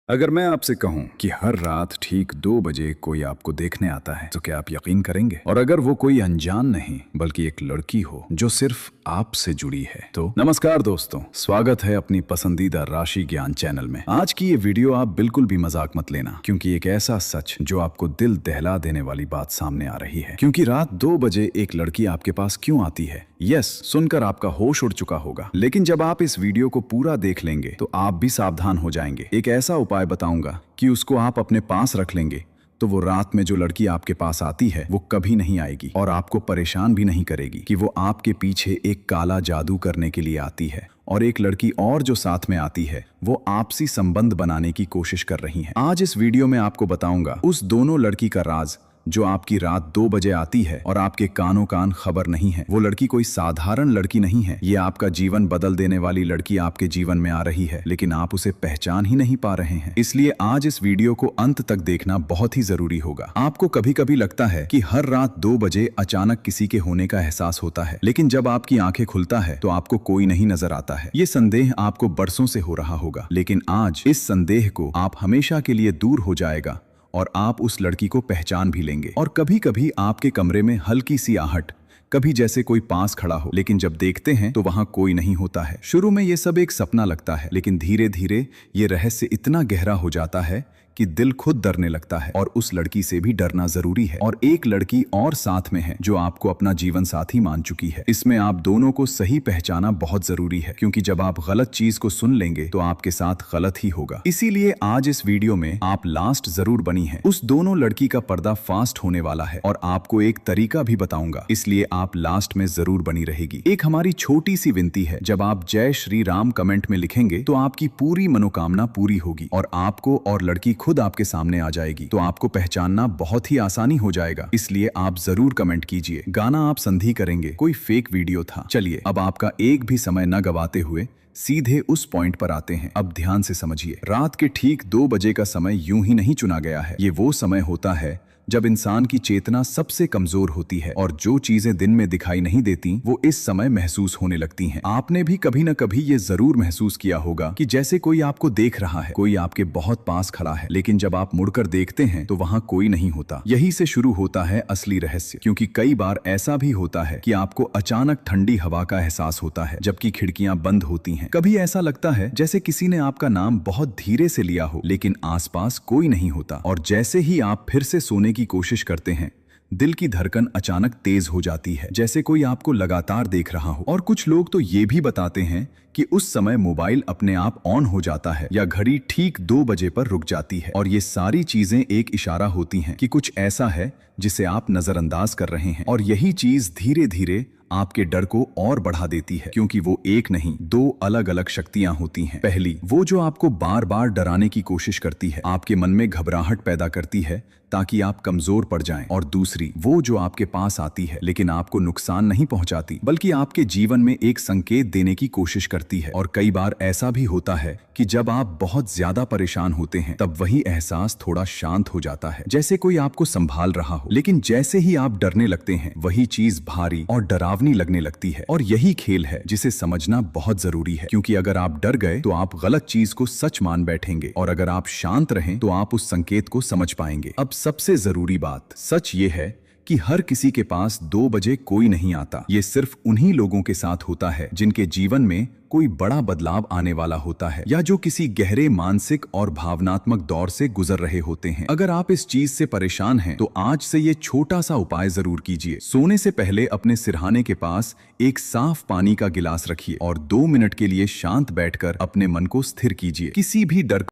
अगर मैं आपसे कहूं कि हर रात ठीक 2 बजे कोई आपको देखने आता है तो क्या आप यकीन करेंगे? और अगर वो कोई अनजान नहीं बल्कि एक लड़की हो जो सिर्फ आपसे जुड़ी है तो नमस्कार दोस्तों, स्वागत है अपनी पसंदीदा राशि ज्ञान चैनल में। आज की ये वीडियो आप बिल्कुल भी मजाक मत लेना, क्योंकि एक ऐसा सच जो आपको दिल दहला देने वाली बात सामने आ रही है। क्योंकि रात 2 बजे एक लड़की आपके पास क्यों आती है, यस, सुनकर आपका होश उड़ चुका होगा। लेकिन जब आप इस वीडियो को पूरा देख लेंगे तो आप भी सावधान हो जाएंगे। एक ऐसा उपाय बताऊंगा कि उसको आप अपने पास रख लेंगे तो वो रात में जो लड़की आपके पास आती है वो कभी नहीं आएगी और आपको परेशान भी नहीं करेगी कि वो आपके पीछे एक काला जादू करने के लिए आती है। और एक लड़की और जो साथ में आती है वो आपसी संबंध बनाने की कोशिश कर रही है। आज इस वीडियो में आपको बताऊंगा उस दोनों लड़की का राज जो आपकी रात 2 बजे आती है और आपके कानों कान खबर नहीं है। वो लड़की कोई साधारण लड़की नहीं है, ये आपका जीवन बदल देने वाली लड़की आपके जीवन में आ रही है, लेकिन आप उसे पहचान ही नहीं पा रहे हैं। इसलिए आज इस वीडियो को अंत तक देखना बहुत ही जरूरी होगा। आपको कभी कभी लगता है कि हर रात 2 बजे अचानक किसी के होने का एहसास होता है, लेकिन जब आपकी आंखें खुलता है तो आपको कोई नहीं नजर आता है। ये संदेह आपको बरसों से हो रहा होगा, लेकिन आज इस संदेह को आप हमेशा के लिए दूर हो जाएगा और आप उस लड़की को पहचान भी लेंगे। और कभी कभी आपके कमरे में हल्की सी आहट, कभी जैसे कोई पास खड़ा हो, लेकिन जब देखते हैं तो वहां कोई नहीं होता है। शुरू में ये सब एक सपना लगता है, लेकिन धीरे धीरे ये रहस्य इतना गहरा हो जाता है कि दिल खुद डरने लगता है। और उस लड़की से भी डरना जरूरी है। और एक लड़की और साथ में है जो आपको अपना जीवन साथी मान चुकी है। इसमें आप दोनों को सही पहचाना बहुत जरूरी है, क्योंकि जब आप गलत चीज को सुन लेंगे तो आपके साथ गलत ही होगा। इसीलिए आज इस वीडियो में आप लास्ट जरूर बनी है। उस दोनों लड़की का पर्दा फास्ट होने वाला है और आपको एक तरीका भी बताऊंगा, इसलिए आप लास्ट में जरूर बनी रहेगी। एक हमारी छोटी सी विनती है, जब आप जय श्री राम कमेंट में लिखेंगे तो आपकी पूरी मनोकामना पूरी होगी और आपको और लड़की खुद आपके सामने आ जाएगी। तो आपको पहचानना बहुत ही आसानी हो जाएगा, इसलिए आप जरूर कमेंट कीजिए। गाना आप संधि करेंगे, कोई फेक वीडियो था। चलिए अब आपका एक भी समय न गवाते हुए सीधे उस पॉइंट पर आते हैं। अब ध्यान से समझिए, रात के ठीक 2 बजे का समय यूं ही नहीं चुना गया है। ये वो समय होता है जब इंसान की चेतना सबसे कमजोर होती है और जो चीजें दिन में दिखाई नहीं देती वो इस समय महसूस होने लगती हैं। आपने भी कभी न कभी ये जरूर महसूस किया होगा कि जैसे कोई आपको देख रहा है, कोई आपके बहुत पास खड़ा है, लेकिन जब आप मुड़कर देखते हैं तो वहां कोई नहीं होता। यही से शुरू होता है असली रहस्य, क्योंकि कई बार ऐसा भी होता है कि आपको अचानक ठंडी हवा का एहसास होता है जबकि खिड़कियां बंद होती हैं। कभी ऐसा लगता है जैसे किसी ने आपका नाम बहुत धीरे से लिया हो, लेकिन आसपास कोई नहीं होता। और जैसे ही आप फिर से सोने की कोशिश करते हैं, दिल की धड़कन अचानक तेज हो जाती है, जैसे कोई आपको लगातार देख रहा हो। और कुछ लोग तो ये भी बताते हैं कि उस समय मोबाइल अपने आप ऑन हो जाता है या घड़ी ठीक 2 बजे पर रुक जाती है। और ये सारी चीजें एक इशारा होती हैं कि कुछ ऐसा है जिसे आप नजरअंदाज कर रहे हैं। और यही चीज धीरे धीरे आपके डर को और बढ़ा देती है, क्योंकि वो एक नहीं 2 अलग अलग शक्तियां होती हैं। पहली, वो जो आपको बार बार डराने की कोशिश करती है, आपके मन में घबराहट पैदा करती है ताकि आप कमजोर पड़ जाएं। और दूसरी, वो जो आपके पास आती है लेकिन आपको नुकसान नहीं पहुंचाती, बल्कि आपके जीवन में एक संकेत देने की कोशिश करती है। और कई बार ऐसा भी होता है कि जब आप बहुत ज्यादा परेशान होते हैं तब वही एहसास थोड़ा शांत हो जाता है, जैसे कोई आपको संभाल रहा हो। लेकिन जैसे ही आप डरने लगते हैं वही चीज भारी और डरावनी लगने लगती है। और यही खेल है जिसे समझना बहुत जरूरी है, क्योंकि अगर आप डर गए तो आप गलत चीज को सच मान बैठेंगे, और अगर आप शांत रहें तो आप उस संकेत को समझ पाएंगे। अब सबसे जरूरी बात, सच ये है कि हर किसी के पास 2 बजे कोई नहीं आता। ये सिर्फ उन्हीं लोगों के साथ होता है जिनके जीवन में कोई बड़ा बदलाव आने वाला होता है, या जो किसी गहरे मानसिक और भावनात्मक दौर से गुजर रहे होते हैं। अगर आप इस चीज से परेशान हैं तो आज से ये छोटा सा उपाय जरूर कीजिए। सोने से पहले अपने सिरहाने के पास एक साफ पानी का गिलास रखिए और 2 मिनट के लिए शांत बैठकर अपने मन को स्थिर कीजिए। किसी भी डर